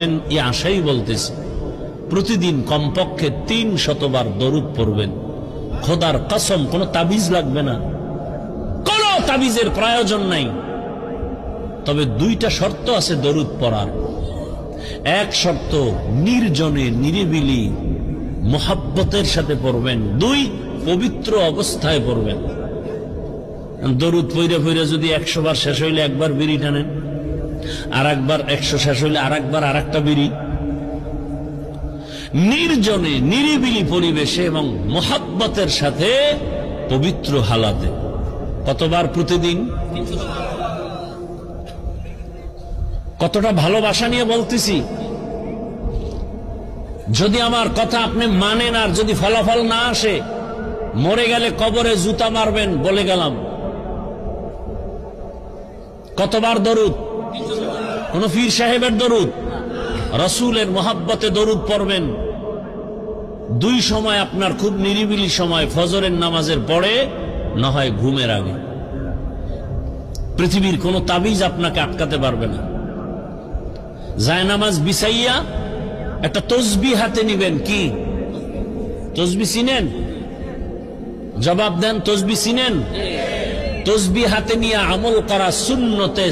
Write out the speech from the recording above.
আশাই বলতেছি প্রতিদিন কমপক্ষে 300 বার দরুদ পড়বেন। খোদার কসম, কোন তাবিজ লাগবে না, কোন তাবিজের প্রয়োজন নাই। তবে দুইটা শর্ত আছে দরুদ পড়ার। এক শর্ত, নির্জনে নিরিবিলি মোহাব্বতের সাথে পড়বেন। দুই, পবিত্র অবস্থায় পড়বেন। দরুদ পইরা পইরা যদি 100 বার শেষ হইলে একবার বিড়ি টানেন, আর একবার 100 শেষ হইলে আর একবার আর একটা বিড়ি। নির্জনে নিরিবিলি পরিবেশে এবং মোহাব্বতের সাথে পবিত্র হালাতে। কতবার প্রতিদিন? কতটা ভালোবাসা নিয়ে বলতেছি। যদি আমার কথা আপনি মানেন আর যদি ফলাফল না আসে, মরে গেলে কবরে জুতা মারবেন বলে গেলাম। কতবার দরুদ? কোন পীর সাহেবের দরুদ? রাসূলের মোহাব্বতে দরুদ পড়বেন। দুই সময় আপনার খুব নিরিবিলি সময়, ফজরের নামাজের পরে, না হয় ঘুমের আগে। পৃথিবীর কোন তাবিজ আপনাকে আটকাতে পারবে না। জায়নামাজ বিছাইয়া একটা তসবিহ হাতে নিবেন। কি তসবিহ চিনেন? জবাব দেন, তসবিহ চিনেন? তসবিহ হাতে নিয়ে আমল করা সুন্নতে